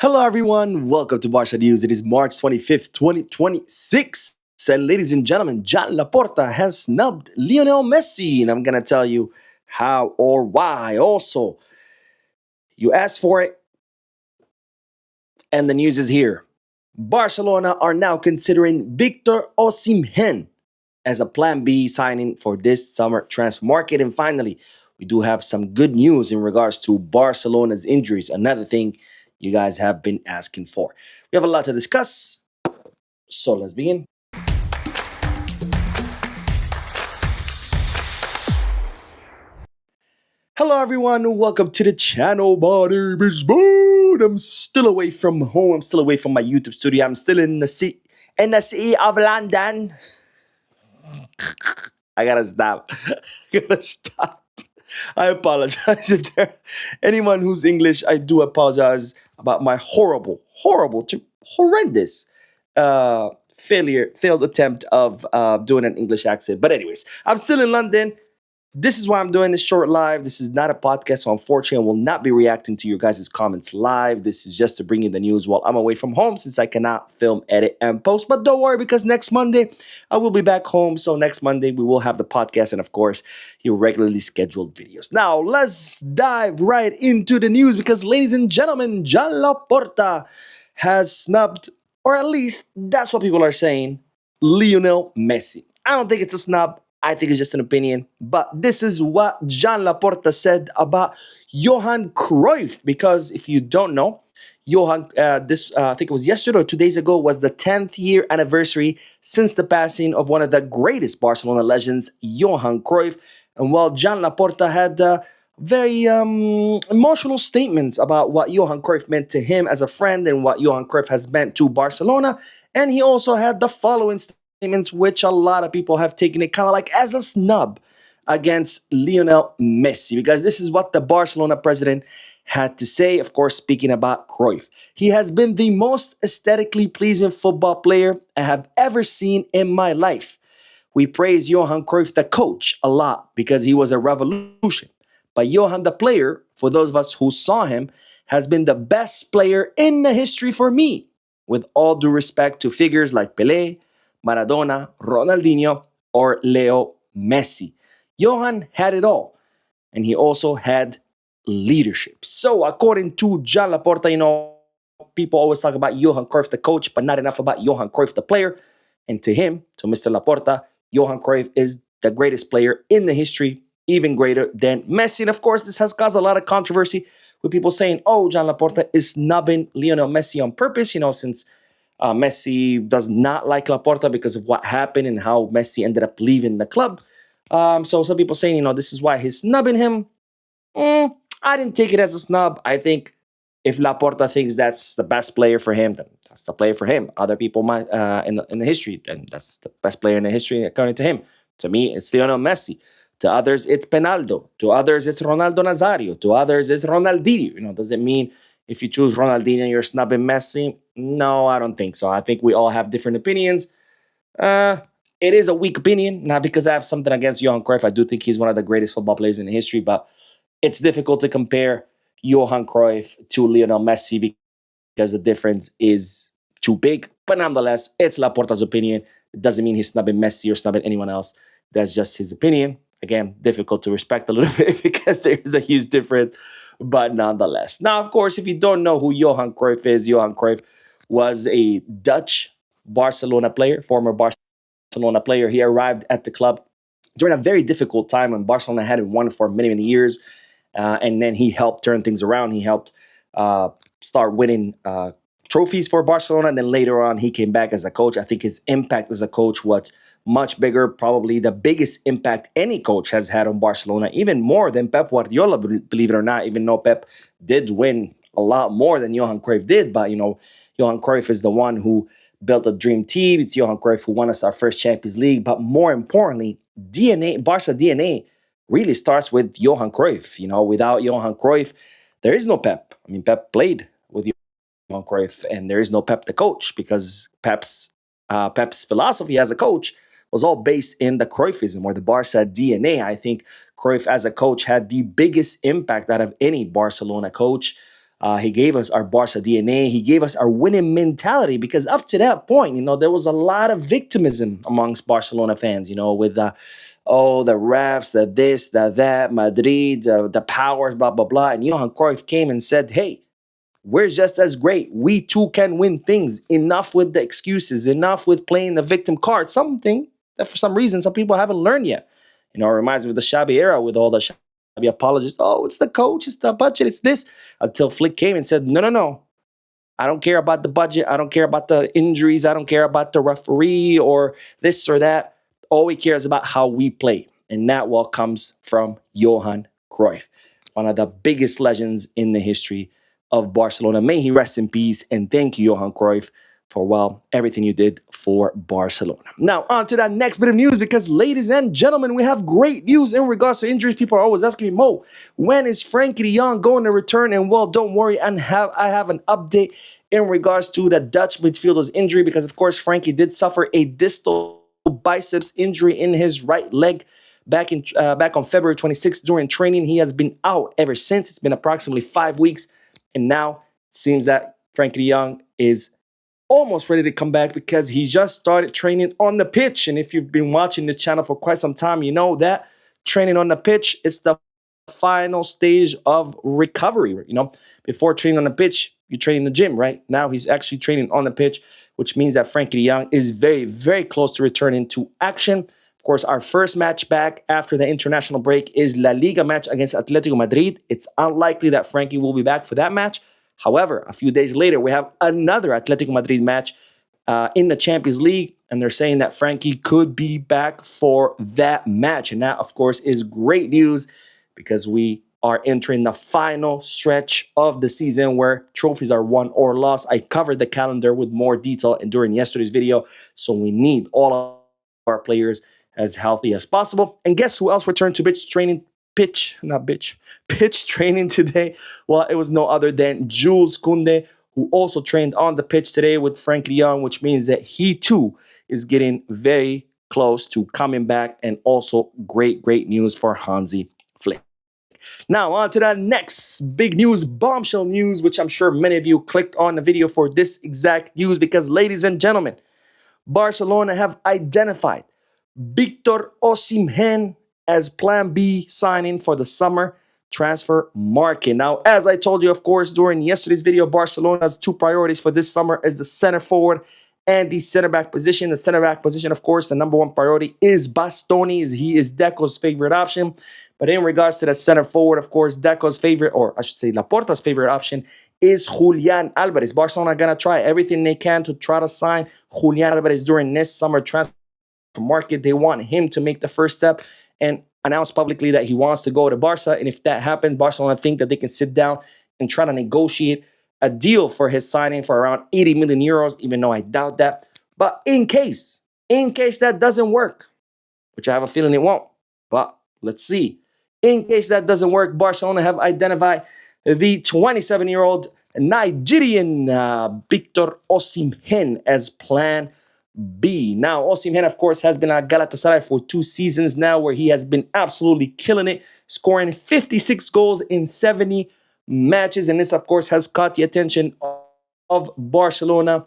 Hello, everyone. Welcome to Barca News. It is March 25th, 2026. And ladies and gentlemen, John Laporta has snubbed Lionel Messi. And I'm going to tell you how or why. Also, you asked for it, and the news is here. Barcelona are now considering Victor Osimhen as a plan B signing for this summer transfer market. And finally, we do have some good news in regards to Barcelona's injuries. Another thing you guys have been asking for. We have a lot to discuss, so let's begin. Hello, everyone. Welcome to the channel. My name is Boone. I'm still away from home. I'm still away from my YouTube studio. I'm still in the city of London. I gotta stop. I gotta stop. I apologize if there anyone who's English. I do apologize about my horrendous failed attempt of doing an English accent. But anyways, I'm still in London. This is why I'm doing this short live. This is not a podcast, so unfortunately, I will not be reacting to your guys' comments live. This is just to bring you the news while I'm away from home since I cannot film, edit, and post. But don't worry, because next Monday, I will be back home. So next Monday, we will have the podcast and, of course, your regularly scheduled videos. Now, let's dive right into the news because, ladies and gentlemen, Johan Laporta has snubbed, or at least that's what people are saying, Lionel Messi. I don't think it's a snub. I think it's just an opinion. But this is what Johan Laporta said about Johan Cruyff. Because if you don't know, Johan, I think it was yesterday or 2 days ago, was the 10th year anniversary since the passing of one of the greatest Barcelona legends, Johan Cruyff. And while Johan Laporta had very emotional statements about what Johan Cruyff meant to him as a friend and what Johan Cruyff has meant to Barcelona. And he also had the following statements, which a lot of people have taken it kind of like as a snub against Lionel Messi, because this is what the Barcelona president had to say, of course, speaking about Cruyff. He has been the most aesthetically pleasing football player I have ever seen in my life. We praise Johan Cruyff, the coach, a lot because he was a revolution. But Johan, the player, for those of us who saw him, has been the best player in the history for me, with all due respect to figures like Pelé, Maradona, Ronaldinho, or Leo Messi. Johan had it all, and he also had leadership. So, according to Johan Laporta, people always talk about Johan Cruyff, the coach, but not enough about Johan Cruyff, the player. And to him, to Mr. Laporta, Johan Cruyff is the greatest player in the history, even greater than Messi. And of course, this has caused a lot of controversy with people saying, oh, Johan Laporta is snubbing Lionel Messi on purpose, since Messi does not like Laporta because of what happened and how Messi ended up leaving the club. So some people saying, this is why he's snubbing him. I didn't take it as a snub. I think if Laporta thinks that's the best player for him, then that's the player for him. Other people might in the history, and that's the best player in the history according to him. To me, it's Lionel Messi. To others, it's Penaldo. To others, it's Ronaldo Nazario. To others, it's Ronaldinho. Does it mean if you choose Ronaldinho, you're snubbing Messi? No, I don't think so. I think we all have different opinions. It is a weak opinion, not because I have something against Johan Cruyff. I do think he's one of the greatest football players in history, but it's difficult to compare Johan Cruyff to Lionel Messi because the difference is too big. But nonetheless, it's Laporta's opinion. It doesn't mean he's snubbing Messi or snubbing anyone else. That's just his opinion. Again, difficult to respect a little bit because there is a huge difference, but nonetheless. Now, of course, if you don't know who Johan Cruyff is, Johan Cruyff was a Dutch Barcelona player, former Barcelona player. He arrived at the club during a very difficult time when Barcelona hadn't won for many, many years. And then he helped turn things around. He helped start winning trophies for Barcelona. And then later on, he came back as a coach. I think his impact as a coach was much bigger, probably the biggest impact any coach has had on Barcelona, even more than Pep Guardiola, believe it or not, even though Pep did win a lot more than Johan Cruyff did. But, Johan Cruyff is the one who built a dream team. It's Johan Cruyff who won us our first Champions League. But more importantly, Barca DNA really starts with Johan Cruyff. Without Johan Cruyff, there is no Pep. Pep played with Johan Cruyff, and there is no Pep the coach because Pep's philosophy as a coach was all based in the Cruyffism or the Barca DNA. I think Cruyff as a coach had the biggest impact out of any Barcelona coach. He gave us our Barca DNA. He gave us our winning mentality because up to that point, there was a lot of victimism amongst Barcelona fans, with the refs, the this, the that, Madrid, the powers, blah, blah, blah. And Johan Cruyff came and said, hey, we're just as great. We too can win things. Enough with the excuses. Enough with playing the victim card. Something that for some reason some people haven't learned yet. It reminds me of the Xabi era with all the Xabi apologists. Oh, it's the coach, it's the budget, it's this. Until Flick came and said, no, no, no. I don't care about the budget. I don't care about the injuries. I don't care about the referee or this or that. All we care is about how we play. And that all comes from Johan Cruyff, one of the biggest legends in the history of Barcelona. May he rest in peace. And thank you, Johan Cruyff, for, everything you did for Barcelona. Now, on to that next bit of news, because, ladies and gentlemen, we have great news in regards to injuries. People are always asking me, Mo, when is Frenkie de Jong going to return? And, well, don't worry, I have an update in regards to the Dutch midfielder's injury, because, of course, Frenkie did suffer a distal biceps injury in his right leg back on February 26th during training. He has been out ever since. It's been approximately 5 weeks. And now it seems that Frenkie de Jong is almost ready to come back because he just started training on the pitch. And if you've been watching this channel for quite some time, you know that training on the pitch is the final stage of recovery. Before training on the pitch, you train in the gym, right? Now he's actually training on the pitch, which means that Frenkie de Jong is very, very close to returning to action. Of course, our first match back after the international break is La Liga match against Atletico Madrid. It's unlikely that Frenkie will be back for that match. However, a few days later, we have another Atletico Madrid match in the Champions League, and they're saying that Frenkie could be back for that match. And that, of course, is great news because we are entering the final stretch of the season where trophies are won or lost. I covered the calendar with more detail during yesterday's video, so we need all of our players as healthy as possible. And guess who else returned to pitch training today? Well, it was no other than Jules Koundé, who also trained on the pitch today with Frenkie de Jong, which means that he too is getting very close to coming back, and also great news for Hansi Flick. Now, on to that next big news, bombshell news, which I'm sure many of you clicked on the video for this exact news because, ladies and gentlemen, Barcelona have identified Victor Osimhen as Plan B signing for the summer transfer market. Now, as I told you, of course, during yesterday's video, Barcelona's two priorities for this summer is the center forward and the center back position. The center back position, of course, the number one priority is Bastoni. He is Deco's favorite option. But in regards to the center forward, of course, Deco's favorite, or I should say Laporta's favorite option is Julian Alvarez. Barcelona are going to try everything they can to try to sign Julian Alvarez during this summer transfer market. They want him to make the first step and announce publicly that he wants to go to Barca. And if that happens, Barcelona think that they can sit down and try to negotiate a deal for his signing for around 80 million euros, even though I doubt that. But in case that doesn't work, which I have a feeling it won't, but let's see. In case that doesn't work, Barcelona have identified the 27-year-old Nigerian Victor Osimhen as Plan B. Now, Osimhen, of course, has been at Galatasaray for 2 seasons now, where he has been absolutely killing it, scoring 56 goals in 70 matches. And this, of course, has caught the attention of Barcelona,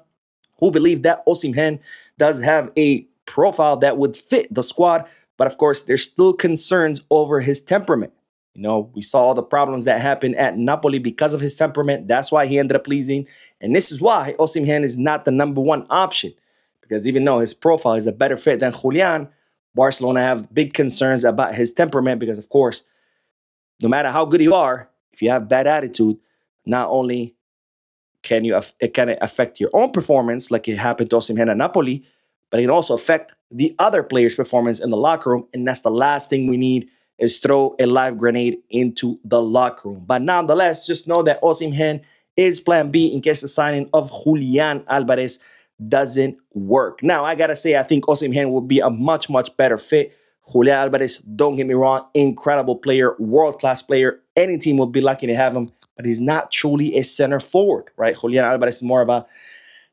who believe that Osimhen does have a profile that would fit the squad. But, of course, there's still concerns over his temperament. We saw all the problems that happened at Napoli because of his temperament. That's why he ended up leaving. And this is why Osimhen is not the number one option. Because even though his profile is a better fit than Julian, Barcelona have big concerns about his temperament because, of course, no matter how good you are, if you have bad attitude, not only can it affect your own performance like it happened to Osimhen at Napoli, but it can also affect the other players' performance in the locker room. And that's the last thing we need, is throw a live grenade into the locker room. But nonetheless, just know that Osimhen is Plan B in case the signing of Julian Alvarez doesn't work. Now, I got to say, I think Osimhen will be a much better fit. Julian Alvarez, don't get me wrong, incredible player, world-class player. Any team will be lucky to have him, but he's not truly a center forward, right? Julian Alvarez is more of a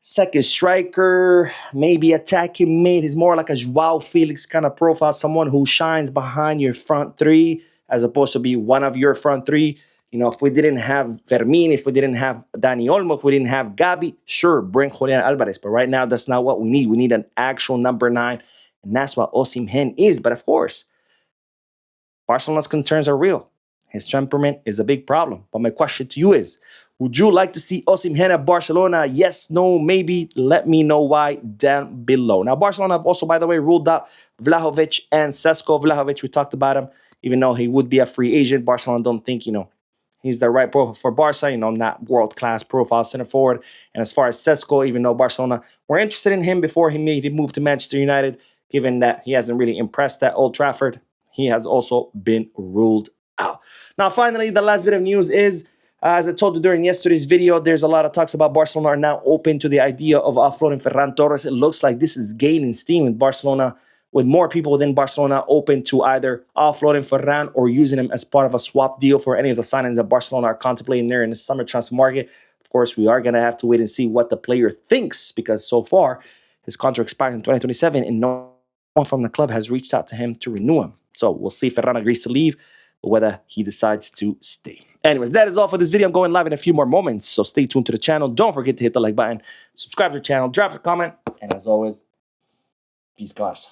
second striker, maybe attacking mid. He's more like a Joao Felix kind of profile, someone who shines behind your front three as opposed to be one of your front three. if we didn't have Fermin, if we didn't have Dani Olmo, if we didn't have Gabi, sure, bring Julian Alvarez. But right now, that's not what we need. We need an actual number 9, and that's what Osimhen is. But of course, Barcelona's concerns are real. His temperament is a big problem. But my question to you is, would you like to see Osimhen at Barcelona? Yes, no, maybe. Let me know why down below. Now, Barcelona have also, by the way, ruled out Vlahovic and Sesko. Vlahovic, we talked about him, even though he would be a free agent. Barcelona don't think, he's the right profile for Barca, not world-class profile center forward. And as far as Sesko, even though Barcelona were interested in him before he made his move to Manchester United, given that he hasn't really impressed at Old Trafford, he has also been ruled out. Now, finally, the last bit of news is, as I told you during yesterday's video, there's a lot of talks about Barcelona are now open to the idea of offloading Ferran Torres. It looks like this is gaining steam with Barcelona, with more people within Barcelona open to either offloading Ferran or using him as part of a swap deal for any of the signings that Barcelona are contemplating there in the summer transfer market. Of course, we are going to have to wait and see what the player thinks, because so far, his contract expires in 2027 and no one from the club has reached out to him to renew him. So we'll see if Ferran agrees to leave or whether he decides to stay. Anyways, that is all for this video. I'm going live in a few more moments, so stay tuned to the channel. Don't forget to hit the like button, subscribe to the channel, drop a comment, and as always, peace, guys.